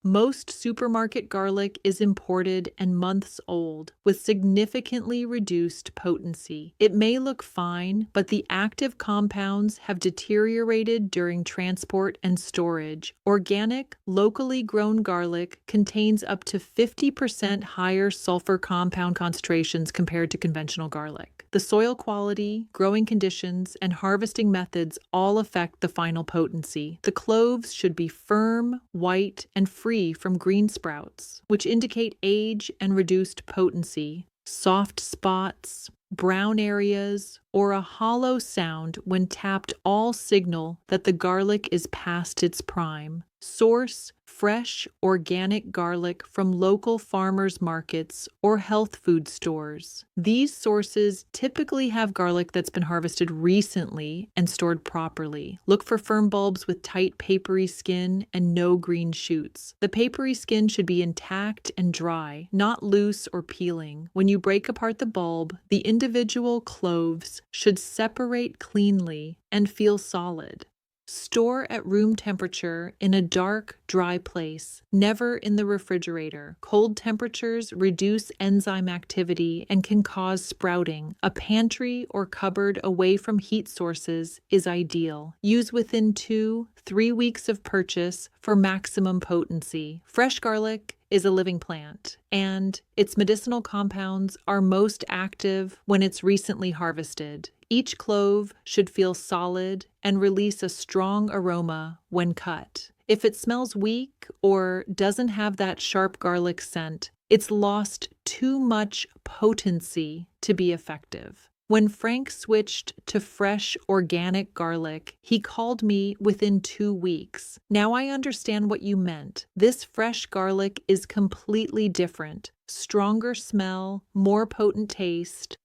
Most supermarket garlic is imported and months old, with significantly reduced potency. It may look fine, but the active compounds have deteriorated during transport and storage. Organic, locally grown garlic contains up to 50% higher sulfur compound concentrations compared to conventional garlic. The soil quality, growing conditions, and harvesting methods all affect the final potency. The cloves should be firm, white, and free from green sprouts, which indicate age and reduced potency. Soft spots, brown areas, or a hollow sound when tapped all signal that the garlic is past its prime. Source fresh, organic garlic from local farmers markets or health food stores. These sources typically have garlic that's been harvested recently and stored properly. Look for firm bulbs with tight, papery skin and no green shoots. The papery skin should be intact and dry, not loose or peeling. When you break apart the bulb, the individual cloves should separate cleanly and feel solid. Store at room temperature in a dark, dry place, never in the refrigerator. Cold temperatures reduce enzyme activity and can cause sprouting. A pantry or cupboard away from heat sources is ideal. Use within 2-3 weeks of purchase for maximum potency. Fresh garlic is a living plant, and its medicinal compounds are most active when it's recently harvested. Each clove should feel solid and release a strong aroma when cut. If it smells weak or doesn't have that sharp garlic scent, it's lost too much potency to be effective. When Frank switched to fresh, organic garlic, he called me within 2 weeks. Now I understand what you meant. This fresh garlic is completely different. Stronger smell, more potent taste.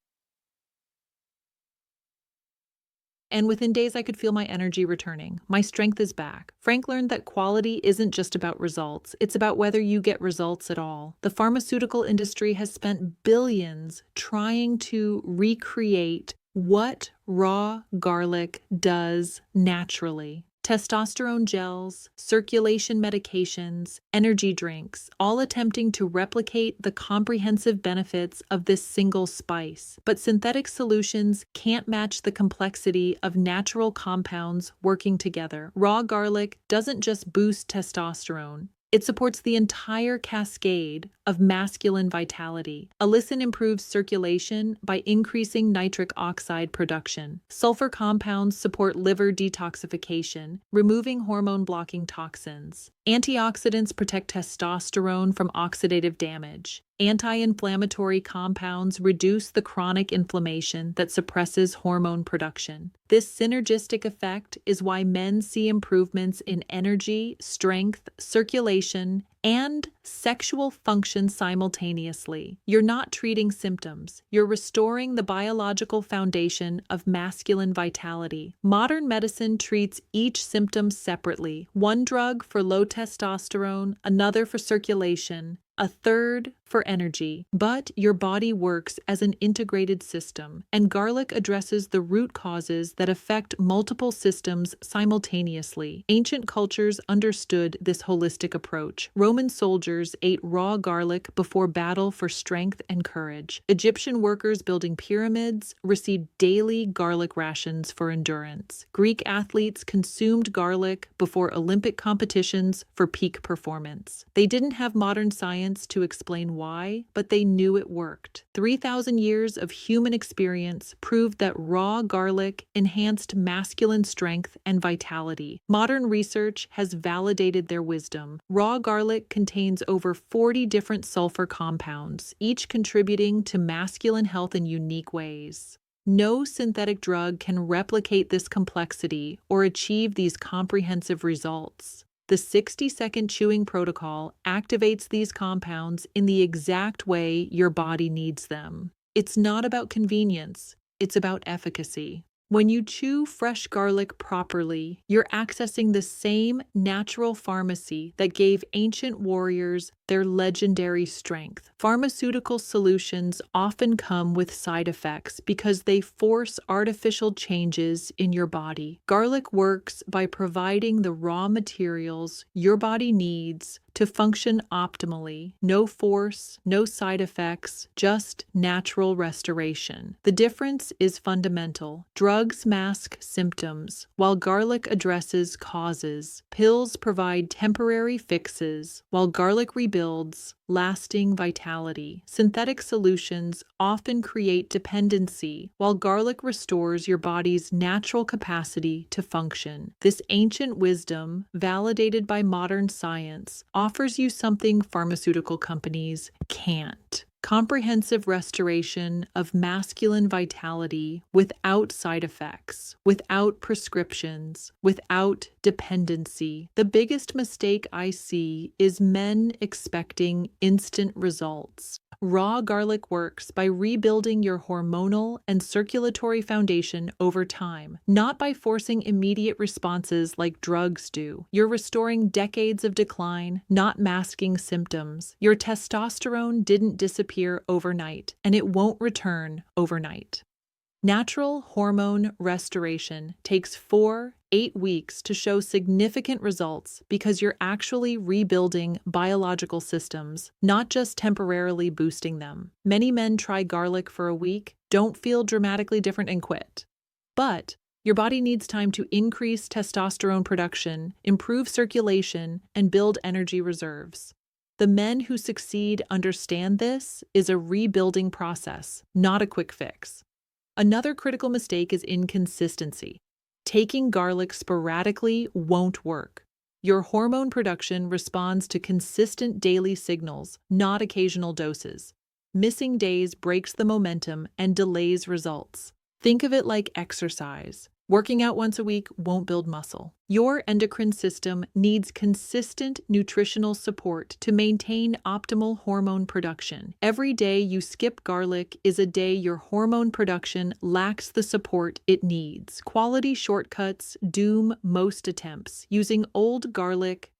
And within days, I could feel my energy returning. My strength is back. Frank learned that quality isn't just about results. It's about whether you get results at all. The pharmaceutical industry has spent billions trying to recreate what raw garlic does naturally. Testosterone gels, circulation medications, energy drinks, all attempting to replicate the comprehensive benefits of this single spice. But synthetic solutions can't match the complexity of natural compounds working together. Raw garlic doesn't just boost testosterone. It supports the entire cascade of masculine vitality. Allicin improves circulation by increasing nitric oxide production. Sulfur compounds support liver detoxification, removing hormone-blocking toxins. Antioxidants protect testosterone from oxidative damage. Anti-inflammatory compounds reduce the chronic inflammation that suppresses hormone production. This synergistic effect is why men see improvements in energy, strength, circulation, and sexual function simultaneously. You're not treating symptoms. You're restoring the biological foundation of masculine vitality. Modern medicine treats each symptom separately. One drug for low testosterone, another for circulation, a third for energy. But your body works as an integrated system, and garlic addresses the root causes that affect multiple systems simultaneously. Ancient cultures understood this holistic approach. Roman soldiers ate raw garlic before battle for strength and courage. Egyptian workers building pyramids received daily garlic rations for endurance. Greek athletes consumed garlic before Olympic competitions for peak performance. They didn't have modern science to explain why, but they knew it worked. 3,000 years of human experience proved that raw garlic enhanced masculine strength and vitality. Modern research has validated their wisdom. Raw garlic contains over 40 different sulfur compounds, each contributing to masculine health in unique ways. No synthetic drug can replicate this complexity or achieve these comprehensive results. The 60-second chewing protocol activates these compounds in the exact way your body needs them. It's not about convenience, it's about efficacy. When you chew fresh garlic properly, you're accessing the same natural pharmacy that gave ancient warriors their legendary strength. Pharmaceutical solutions often come with side effects because they force artificial changes in your body. Garlic works by providing the raw materials your body needs to function optimally. No force, no side effects, just natural restoration. The difference is fundamental. Drugs mask symptoms, while garlic addresses causes. Pills provide temporary fixes, while garlic rebuilds lasting vitality. Synthetic solutions often create dependency, while garlic restores your body's natural capacity to function. This ancient wisdom, validated by modern science, offers you something pharmaceutical companies can't. Comprehensive restoration of masculine vitality without side effects, without prescriptions, without dependency. The biggest mistake I see is men expecting instant results. Raw garlic works by rebuilding your hormonal and circulatory foundation over time, not by forcing immediate responses like drugs do. You're restoring decades of decline, not masking symptoms. Your testosterone didn't disappear overnight, and it won't return overnight. Natural hormone restoration takes 4-8 weeks to show significant results because you're actually rebuilding biological systems, not just temporarily boosting them. Many men try garlic for a week, don't feel dramatically different, and quit. But your body needs time to increase testosterone production, improve circulation, and build energy reserves. The men who succeed understand this is a rebuilding process, not a quick fix. Another critical mistake is inconsistency. Taking garlic sporadically won't work. Your hormone production responds to consistent daily signals, not occasional doses. Missing days breaks the momentum and delays results. Think of it like exercise. Working out once a week won't build muscle. Your endocrine system needs consistent nutritional support to maintain optimal hormone production. Every day you skip garlic is a day your hormone production lacks the support it needs. Quality shortcuts doom most attempts. Using old garlic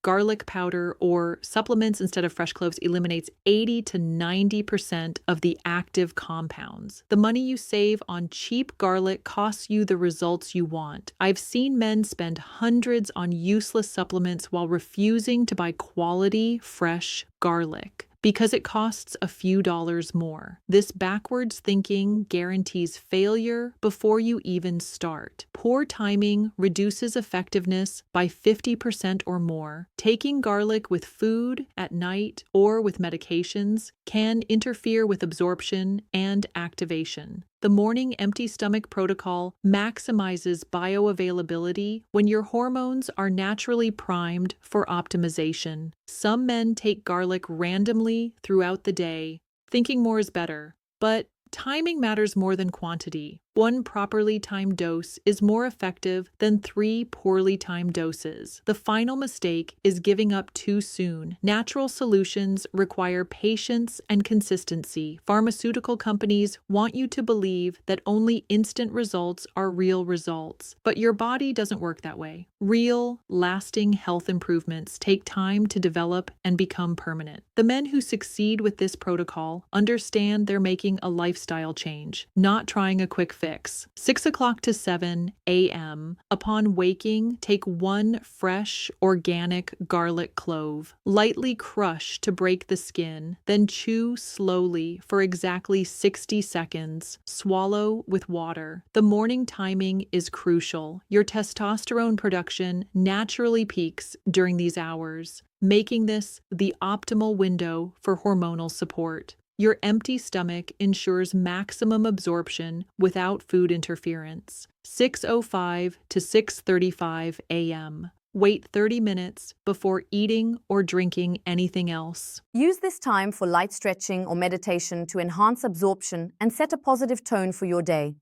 powder, or supplements instead of fresh cloves eliminates 80 to 90% of the active compounds. The money you save on cheap garlic costs you the results you want. I've seen men spend hundreds on useless supplements while refusing to buy quality, fresh garlic because it costs a few dollars more. This backwards thinking guarantees failure before you even start. Poor timing reduces effectiveness by 50% or more. Taking garlic with food, at night, or with medications can interfere with absorption and activation. The morning empty stomach protocol maximizes bioavailability when your hormones are naturally primed for optimization. Some men take garlic randomly throughout the day, thinking more is better, but timing matters more than quantity. One properly timed dose is more effective than 3 poorly timed doses. The final mistake is giving up too soon. Natural solutions require patience and consistency. Pharmaceutical companies want you to believe that only instant results are real results, but your body doesn't work that way. Real, lasting health improvements take time to develop and become permanent. The men who succeed with this protocol understand they're making a lifestyle change, not trying a quick fix. 6 o'clock to 7 a.m. Upon waking, take 1 fresh, organic garlic clove. Lightly crush to break the skin, then chew slowly for exactly 60 seconds. Swallow with water. The morning timing is crucial. Your testosterone production naturally peaks during these hours, making this the optimal window for hormonal support. Your empty stomach ensures maximum absorption without food interference. 6:05 to 6:35 a.m. Wait 30 minutes before eating or drinking anything else. Use this time for light stretching or meditation to enhance absorption and set a positive tone for your day.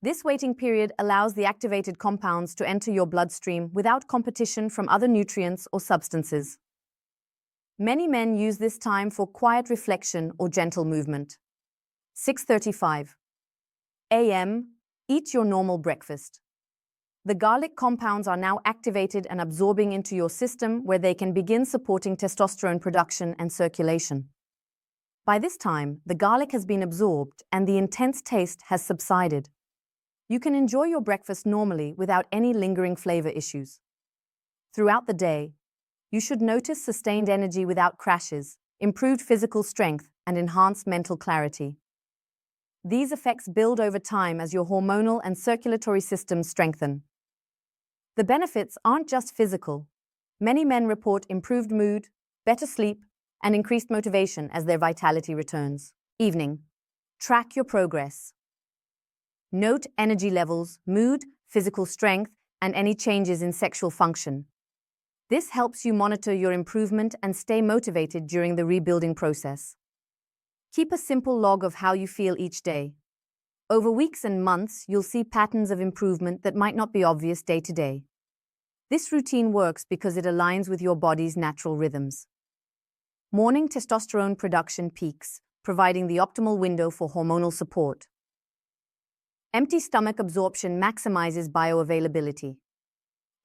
This waiting period allows the activated compounds to enter your bloodstream without competition from other nutrients or substances. Many men use this time for quiet reflection or gentle movement. 6:35 a.m. Eat your normal breakfast. The garlic compounds are now activated and absorbing into your system, where they can begin supporting testosterone production and circulation. By this time, the garlic has been absorbed and the intense taste has subsided. You can enjoy your breakfast normally without any lingering flavor issues. Throughout the day, you should notice sustained energy without crashes, improved physical strength, and enhanced mental clarity. These effects build over time as your hormonal and circulatory systems strengthen. The benefits aren't just physical. Many men report improved mood, better sleep, and increased motivation as their vitality returns. Evening. Track your progress. Note energy levels, mood, physical strength, and any changes in sexual function. This helps you monitor your improvement and stay motivated during the rebuilding process. Keep a simple log of how you feel each day. Over weeks and months, you'll see patterns of improvement that might not be obvious day to day. This routine works because it aligns with your body's natural rhythms. Morning testosterone production peaks, providing the optimal window for hormonal support. Empty stomach absorption maximizes bioavailability.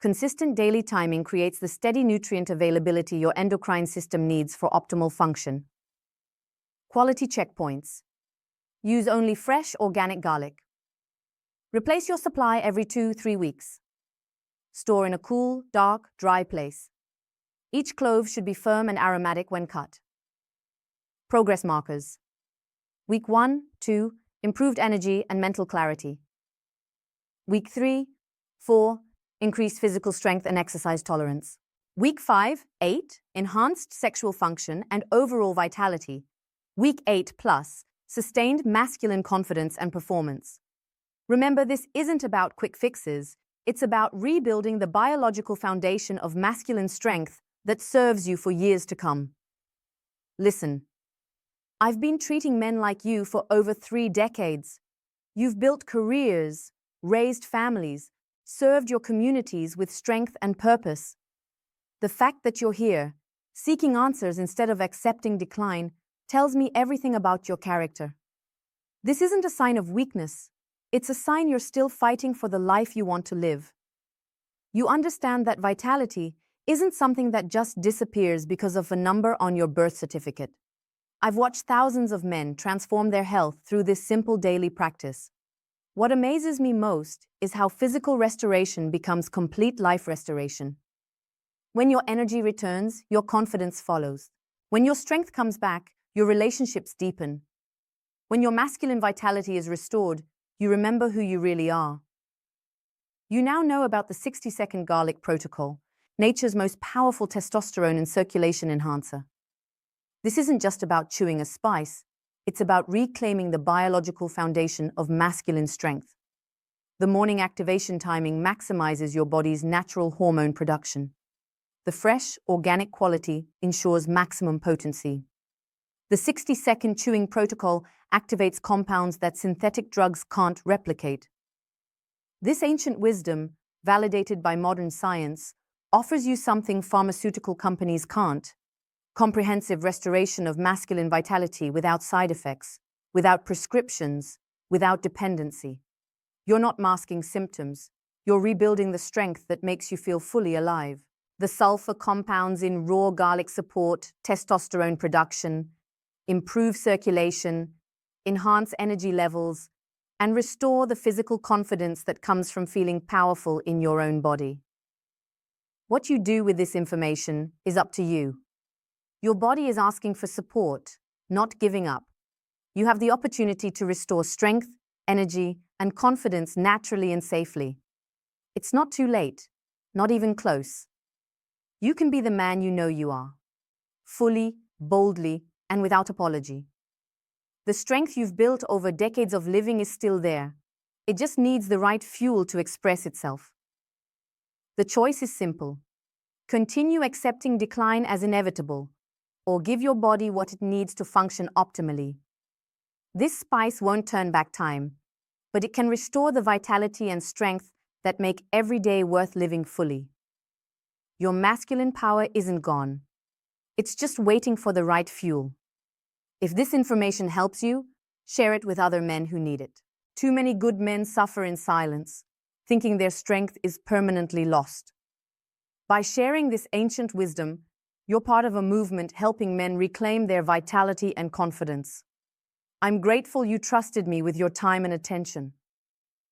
Consistent daily timing creates the steady nutrient availability your endocrine system needs for optimal function. Quality checkpoints. Use only fresh, organic garlic. Replace your supply every 2-3 weeks. Store in a cool, dark, dry place. Each clove should be firm and aromatic when cut. Progress markers. Week 1, 2, improved energy and mental clarity. Week 3, 4, increased physical strength and exercise tolerance. Week 5, 8, enhanced sexual function and overall vitality. Week 8 plus, sustained masculine confidence and performance. Remember, this isn't about quick fixes. It's about rebuilding the biological foundation of masculine strength that serves you for years to come. Listen, I've been treating men like you for over 3 decades. You've built careers, raised families, served your communities with strength and purpose. The fact that you're here, seeking answers instead of accepting decline, tells me everything about your character. This isn't a sign of weakness. It's a sign you're still fighting for the life you want to live. You understand that vitality isn't something that just disappears because of a number on your birth certificate. I've watched thousands of men transform their health through this simple daily practice. What amazes me most is how physical restoration becomes complete life restoration. When your energy returns, your confidence follows. When your strength comes back, your relationships deepen. When your masculine vitality is restored, you remember who you really are. You now know about the 60-second garlic protocol, nature's most powerful testosterone and circulation enhancer. This isn't just about chewing a spice, it's about reclaiming the biological foundation of masculine strength. The morning activation timing maximizes your body's natural hormone production. The fresh, organic quality ensures maximum potency. The 60-second chewing protocol activates compounds that synthetic drugs can't replicate. This ancient wisdom, validated by modern science, offers you something pharmaceutical companies can't: comprehensive restoration of masculine vitality without side effects, without prescriptions, without dependency. You're not masking symptoms. You're rebuilding the strength that makes you feel fully alive. The sulfur compounds in raw garlic support testosterone production, improve circulation, enhance energy levels, and restore the physical confidence that comes from feeling powerful in your own body. What you do with this information is up to you. Your body is asking for support, not giving up. You have the opportunity to restore strength, energy, and confidence naturally and safely. It's not too late, not even close. You can be the man you know you are, fully, boldly, and without apology. The strength you've built over decades of living is still there. It just needs the right fuel to express itself. The choice is simple. Continue accepting decline as inevitable, or give your body what it needs to function optimally. This spice won't turn back time, but it can restore the vitality and strength that make every day worth living fully. Your masculine power isn't gone. It's just waiting for the right fuel. If this information helps you, share it with other men who need it. Too many good men suffer in silence. thinking their strength is permanently lost. By sharing this ancient wisdom, you're part of a movement helping men reclaim their vitality and confidence. I'm grateful you trusted me with your time and attention.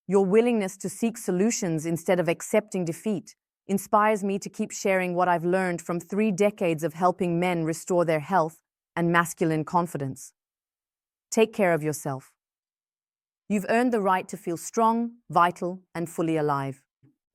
Your willingness to seek solutions instead of accepting defeat inspires me to keep sharing what I've learned from 3 decades of helping men restore their health and masculine confidence. Take care of yourself. You've earned the right to feel strong, vital, and fully alive.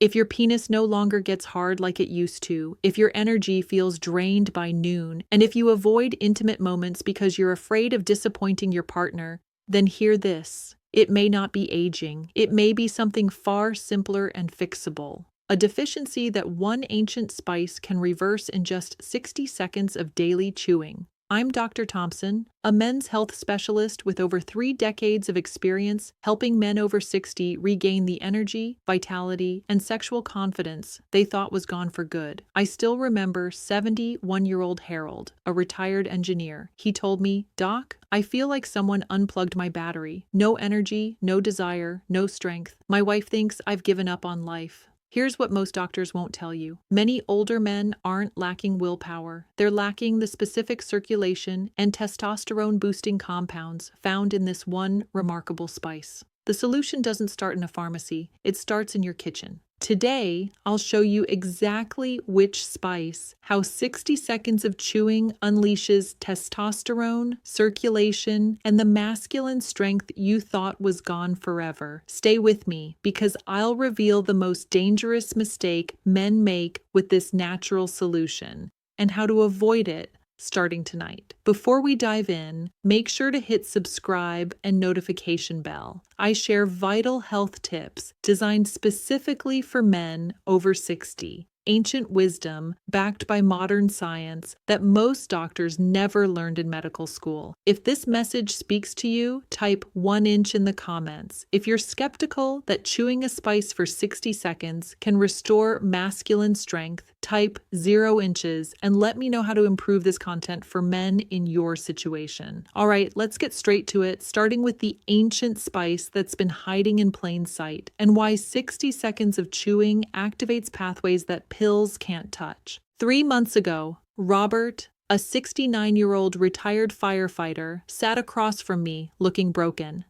If your penis no longer gets hard like it used to, if your energy feels drained by noon, and if you avoid intimate moments because you're afraid of disappointing your partner, then hear this. It may not be aging. It may be something far simpler and fixable. A deficiency that one ancient spice can reverse in just 60 seconds of daily chewing. I'm Dr. Thompson, a men's health specialist with over 3 decades of experience helping men over 60 regain the energy, vitality, and sexual confidence they thought was gone for good. I still remember 71-year-old Harold, a retired engineer. He told me, "Doc, I feel like someone unplugged my battery. No energy, no desire, no strength. My wife thinks I've given up on life." Here's what most doctors won't tell you. Many older men aren't lacking willpower. They're lacking the specific circulation and testosterone-boosting compounds found in this one remarkable spice. The solution doesn't start in a pharmacy. It starts in your kitchen. Today, I'll show you exactly which spice, how 60 seconds of chewing unleashes testosterone, circulation, and the masculine strength you thought was gone forever. Stay with me, because I'll reveal the most dangerous mistake men make with this natural solution, and how to avoid it starting tonight. Before we dive in, make sure to hit subscribe and notification bell. I share vital health tips designed specifically for men over 60. Ancient wisdom backed by modern science that most doctors never learned in medical school. If this message speaks to you, type 1 inch in the comments. If you're skeptical that chewing a spice for 60 seconds can restore masculine strength, type 0 inches and let me know how to improve this content for men in your situation. All right, let's get straight to it, starting with the ancient spice that's been hiding in plain sight and why 60 seconds of chewing activates pathways that pills can't touch. 3 months ago, Robert, a 69-year-old retired firefighter, sat across from me looking broken.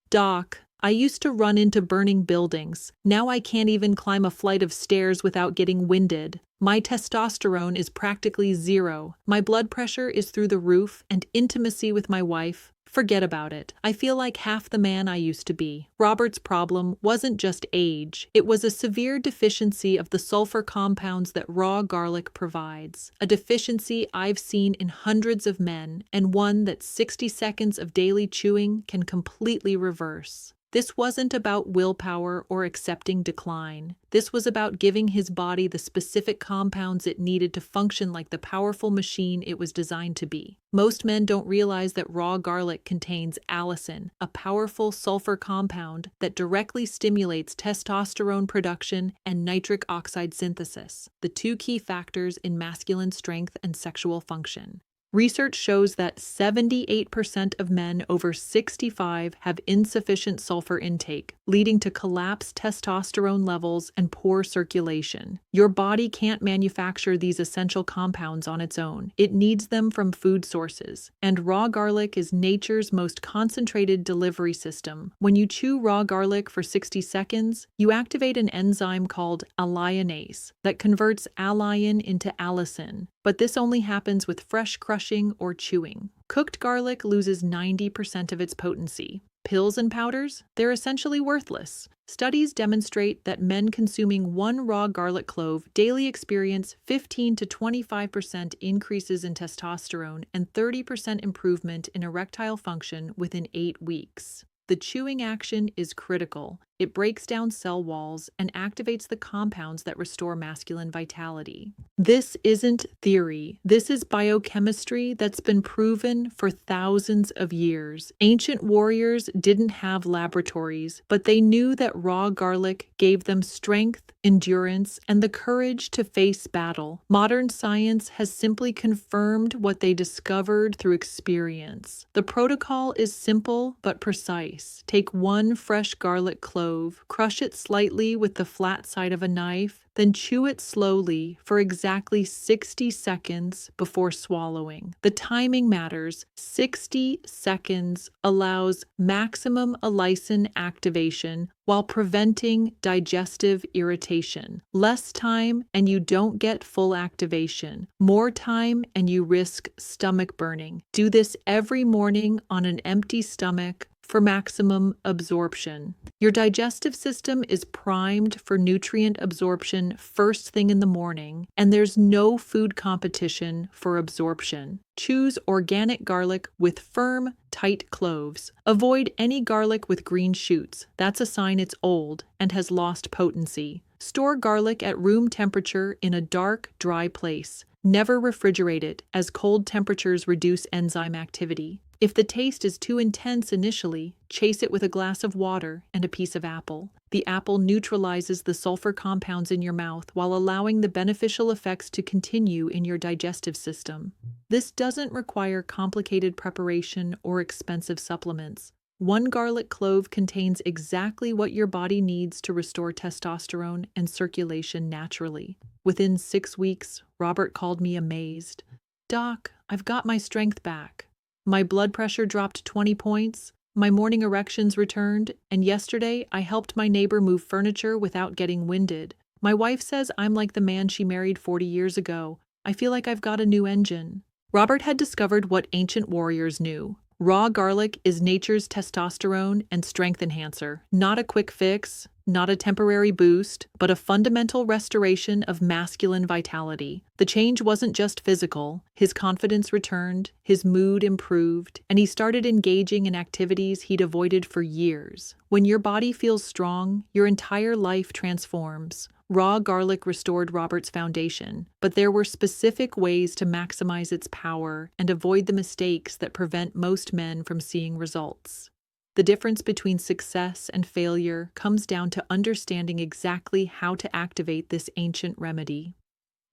"Doc, I used to run into burning buildings. Now I can't even climb a flight of stairs without getting winded. My testosterone is practically 0. My blood pressure is through the roof, and intimacy with my wife, forget about it. I feel like half the man I used to be." Robert's problem wasn't just age. It was a severe deficiency of the sulfur compounds that raw garlic provides. A deficiency I've seen in hundreds of men, and one that 60 seconds of daily chewing can completely reverse. This wasn't about willpower or accepting decline. This was about giving his body the specific compounds it needed to function like the powerful machine it was designed to be. Most men don't realize that raw garlic contains allicin, a powerful sulfur compound that directly stimulates testosterone production and nitric oxide synthesis, the 2 key factors in masculine strength and sexual function. Research shows that 78% of men over 65 have insufficient sulfur intake, leading to collapsed testosterone levels and poor circulation. Your body can't manufacture these essential compounds on its own. It needs them from food sources, and raw garlic is nature's most concentrated delivery system. When you chew raw garlic for 60 seconds, you activate an enzyme called alliinase that converts allicin into allicin. But this only happens with fresh crushing or chewing. Cooked garlic loses 90% of its potency. Pills and powders? They're essentially worthless. Studies demonstrate that men consuming 1 raw garlic clove daily experience 15 to 25% increases in testosterone and 30% improvement in erectile function within 8 weeks. The chewing action is critical. It breaks down cell walls and activates the compounds that restore masculine vitality. This isn't theory. This is biochemistry that's been proven for thousands of years. Ancient warriors didn't have laboratories, but they knew that raw garlic gave them strength, endurance, and the courage to face battle. Modern science has simply confirmed what they discovered through experience. The protocol is simple but precise. Take 1 fresh garlic clove clove, crush it slightly with the flat side of a knife, then chew it slowly for exactly 60 seconds before swallowing. The timing matters. 60 seconds allows maximum allicin activation while preventing digestive irritation. Less time and you don't get full activation. More time and you risk stomach burning. Do this every morning on an empty stomach for maximum absorption. Your digestive system is primed for nutrient absorption first thing in the morning, and there's no food competition for absorption. Choose organic garlic with firm, tight cloves. Avoid any garlic with green shoots. That's a sign it's old and has lost potency. Store garlic at room temperature in a dark, dry place. Never refrigerate it, as cold temperatures reduce enzyme activity. If the taste is too intense initially, chase it with a glass of water and a piece of apple. The apple neutralizes the sulfur compounds in your mouth while allowing the beneficial effects to continue in your digestive system. This doesn't require complicated preparation or expensive supplements. One garlic clove contains exactly what your body needs to restore testosterone and circulation naturally. Within 6 weeks, Robert called me amazed. "Doc, I've got my strength back. My blood pressure dropped 20 points, my morning erections returned, and yesterday I helped my neighbor move furniture without getting winded. My wife says I'm like the man she married 40 years ago. I feel like I've got a new engine." Robert had discovered what ancient warriors knew. Raw garlic is nature's testosterone and strength enhancer, not a quick fix, not a temporary boost, but a fundamental restoration of masculine vitality. The change wasn't just physical. His confidence returned, his mood improved, and he started engaging in activities he'd avoided for years. When your body feels strong, your entire life transforms. Raw garlic restored Robert's foundation, but there were specific ways to maximize its power and avoid the mistakes that prevent most men from seeing results. The difference between success and failure comes down to understanding exactly how to activate this ancient remedy.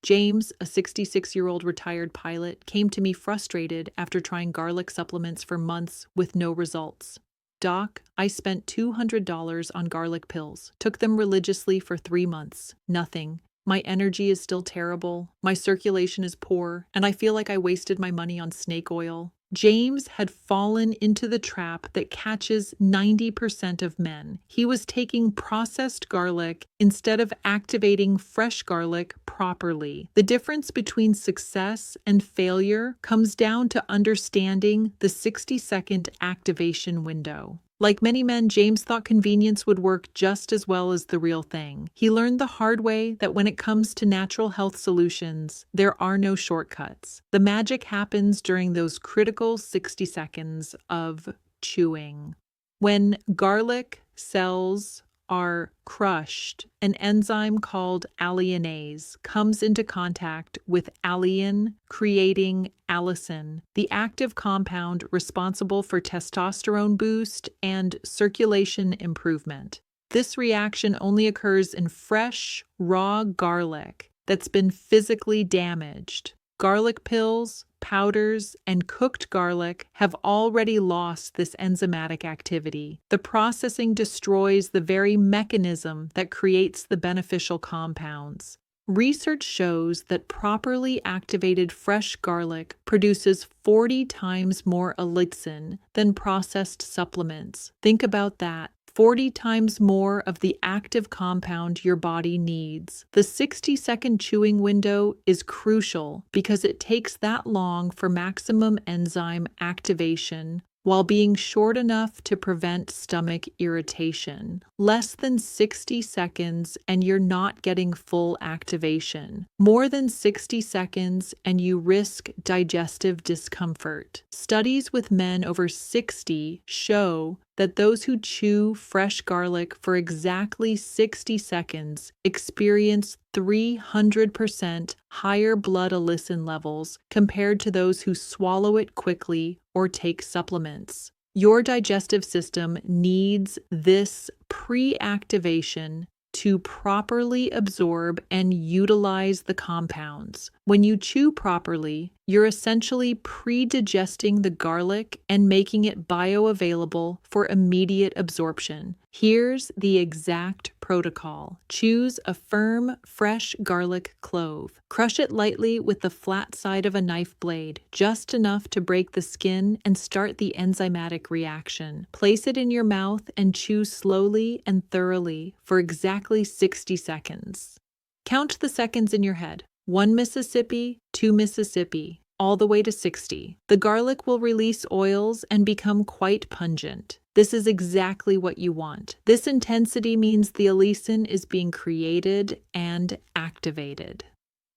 James, a 66-year-old retired pilot, came to me frustrated after trying garlic supplements for months with no results. "Doc, I spent $200 on garlic pills, took them religiously for 3 months. Nothing. My energy is still terrible, my circulation is poor, and I feel like I wasted my money on snake oil." James had fallen into the trap that catches 90% of men. He was taking processed garlic instead of activating fresh garlic properly. The difference between success and failure comes down to understanding the 60-second activation window. Like many men, James thought convenience would work just as well as the real thing. He learned the hard way that when it comes to natural health solutions, there are no shortcuts. The magic happens during those critical 60 seconds of chewing. When garlic cells are crushed, an enzyme called alliinase comes into contact with allicin, creating allicin, the active compound responsible for testosterone boost and circulation improvement. This reaction only occurs in fresh, raw garlic that's been physically damaged. Garlic pills, powders, and cooked garlic have already lost this enzymatic activity. The processing destroys the very mechanism that creates the beneficial compounds. Research shows that properly activated fresh garlic produces 40 times more allicin than processed supplements. Think about that. 40 times more of the active compound your body needs. The 60-second chewing window is crucial because it takes that long for maximum enzyme activation while being short enough to prevent stomach irritation. Less than 60 seconds and you're not getting full activation. More than 60 seconds and you risk digestive discomfort. Studies with men over 60 show that those who chew fresh garlic for exactly 60 seconds experience 300% higher blood allicin levels compared to those who swallow it quickly or take supplements. Your digestive system needs this pre-activation to properly absorb and utilize the compounds. When you chew properly, you're essentially pre-digesting the garlic and making it bioavailable for immediate absorption. Here's the exact protocol. Choose a firm, fresh garlic clove. Crush it lightly with the flat side of a knife blade, just enough to break the skin and start the enzymatic reaction. Place it in your mouth and chew slowly and thoroughly for exactly 60 seconds. Count the seconds in your head. 1 Mississippi, 2 Mississippi, all the way to 60. The garlic will release oils and become quite pungent. This is exactly what you want. This intensity means the allicin is being created and activated.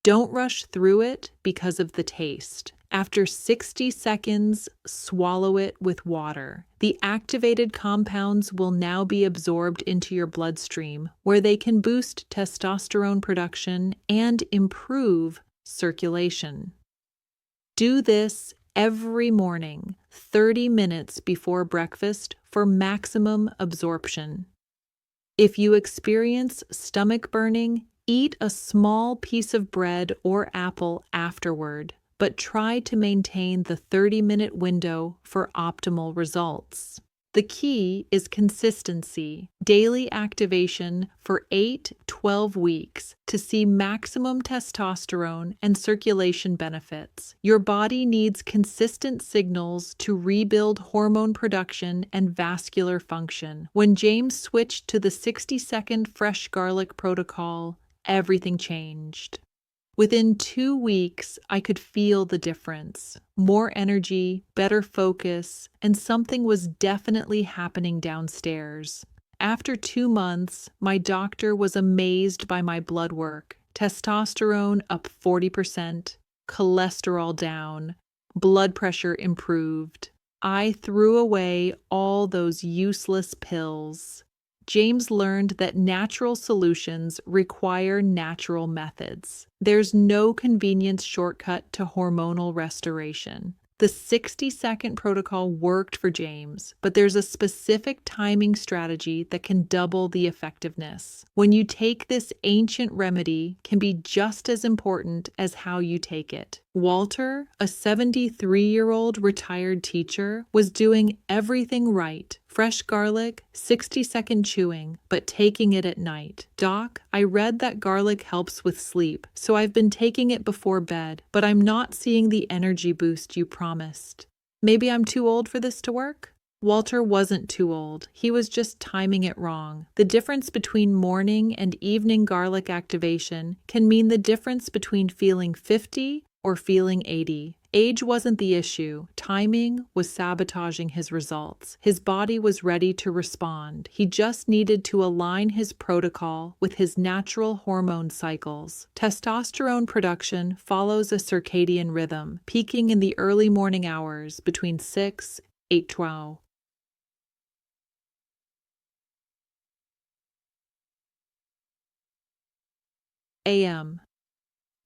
Don't rush through it because of the taste. After 60 seconds, swallow it with water. The activated compounds will now be absorbed into your bloodstream, where they can boost testosterone production and improve circulation. Do this every morning, 30 minutes before breakfast for maximum absorption. If you experience stomach burning, eat a small piece of bread or apple afterward, but try to maintain the 30-minute window for optimal results. The key is consistency, daily activation for 8-12 weeks to see maximum testosterone and circulation benefits. Your body needs consistent signals to rebuild hormone production and vascular function. When James switched to the 60-second fresh garlic protocol, everything changed. Within 2 weeks, I could feel the difference. More energy, better focus, and something was definitely happening downstairs. After 2 months, my doctor was amazed by my blood work. Testosterone up 40%, cholesterol down, blood pressure improved. I threw away all those useless pills. James learned that natural solutions require natural methods. There's no convenience shortcut to hormonal restoration. The 60-second protocol worked for James, but there's a specific timing strategy that can double the effectiveness. When you take this ancient remedy can be just as important as how you take it. Walter, a 73-year-old retired teacher, was doing everything right. Fresh garlic, 60-second chewing, but taking it at night. Doc, I read that garlic helps with sleep, so I've been taking it before bed, but I'm not seeing the energy boost you promised. Maybe I'm too old for this to work? Walter wasn't too old. He was just timing it wrong. The difference between morning and evening garlic activation can mean the difference between feeling 50 or feeling 80. Age wasn't the issue. Timing was sabotaging his results. His body was ready to respond. He just needed to align his protocol with his natural hormone cycles. Testosterone production follows a circadian rhythm, peaking in the early morning hours between 6 and 8:12. a.m.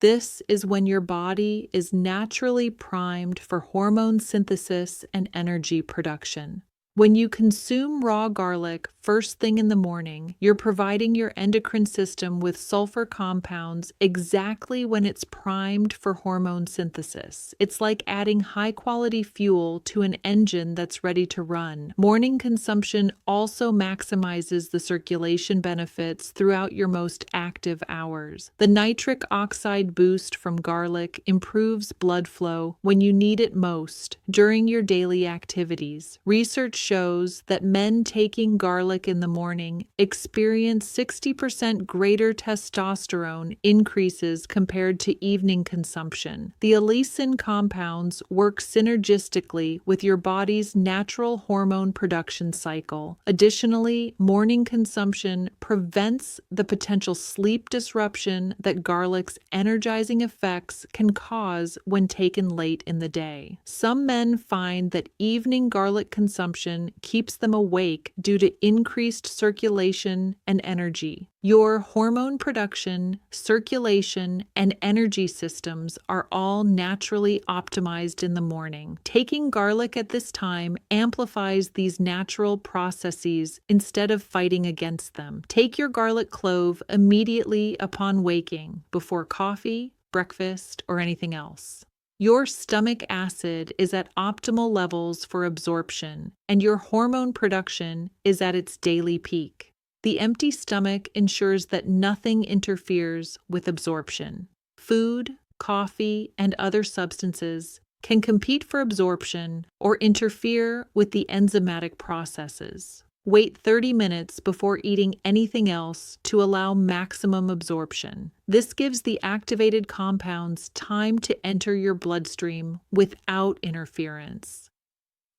This is when your body is naturally primed for hormone synthesis and energy production. When you consume raw garlic first thing in the morning, you're providing your endocrine system with sulfur compounds exactly when it's primed for hormone synthesis. It's like adding high-quality fuel to an engine that's ready to run. Morning consumption also maximizes the circulation benefits throughout your most active hours. The nitric oxide boost from garlic improves blood flow when you need it most during your daily activities. Research shows that men taking garlic in the morning experience 60% greater testosterone increases compared to evening consumption. The allicin compounds work synergistically with your body's natural hormone production cycle. Additionally, morning consumption prevents the potential sleep disruption that garlic's energizing effects can cause when taken late in the day. Some men find that evening garlic consumption keeps them awake due to increased increased circulation and energy. Your hormone production, circulation, and energy systems are all naturally optimized in the morning. Taking garlic at this time amplifies these natural processes instead of fighting against them. Take your garlic clove immediately upon waking, before coffee, breakfast, or anything else. Your stomach acid is at optimal levels for absorption, and your hormone production is at its daily peak. The empty stomach ensures that nothing interferes with absorption. Food, coffee, and other substances can compete for absorption or interfere with the enzymatic processes. Wait 30 minutes before eating anything else to allow maximum absorption. This gives the activated compounds time to enter your bloodstream without interference.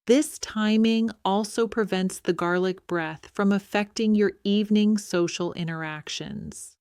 This timing also prevents the garlic breath from affecting your evening social interactions.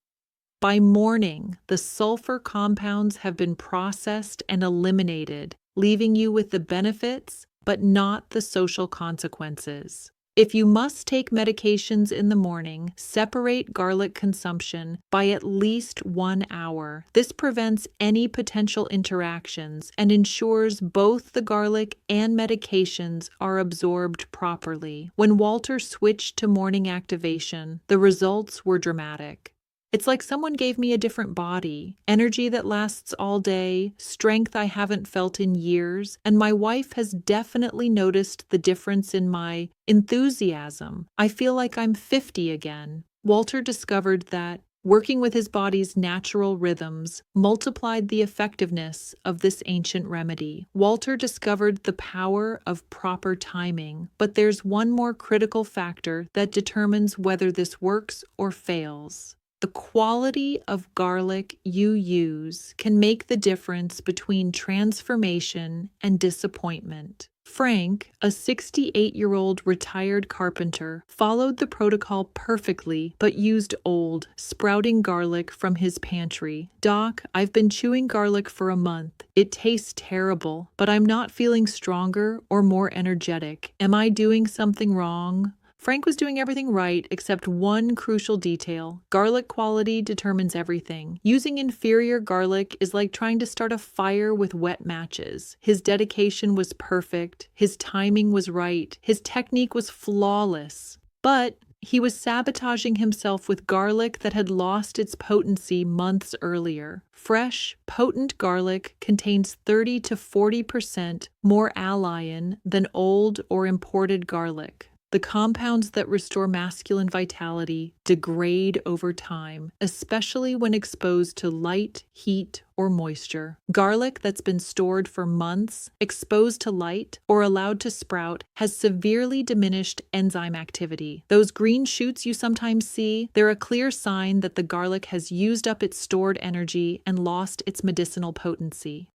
By morning, the sulfur compounds have been processed and eliminated, leaving you with the benefits but not the social consequences. If you must take medications in the morning, separate garlic consumption by at least 1 hour. This prevents any potential interactions and ensures both the garlic and medications are absorbed properly. When Walter switched to morning activation, the results were dramatic. It's like someone gave me a different body, energy that lasts all day, strength I haven't felt in years, and my wife has definitely noticed the difference in my enthusiasm. I feel like I'm 50 again. Walter discovered that working with his body's natural rhythms multiplied the effectiveness of this ancient remedy. Walter discovered the power of proper timing, but there's one more critical factor that determines whether this works or fails. The quality of garlic you use can make the difference between transformation and disappointment. Frank, a 68-year-old retired carpenter, followed the protocol perfectly but used old, sprouting garlic from his pantry. "Doc, I've been chewing garlic for a month. It tastes terrible, but I'm not feeling stronger or more energetic. Am I doing something wrong?" Frank was doing everything right except one crucial detail. Garlic quality determines everything. Using inferior garlic is like trying to start a fire with wet matches. His dedication was perfect, his timing was right, his technique was flawless. But he was sabotaging himself with garlic that had lost its potency months earlier. Fresh, potent garlic contains 30 to 40% more allicin than old or imported garlic. The compounds that restore masculine vitality degrade over time, especially when exposed to light, heat, or moisture. Garlic that's been stored for months, exposed to light, or allowed to sprout has severely diminished enzyme activity. Those green shoots you sometimes see, they're a clear sign that the garlic has used up its stored energy and lost its medicinal potency.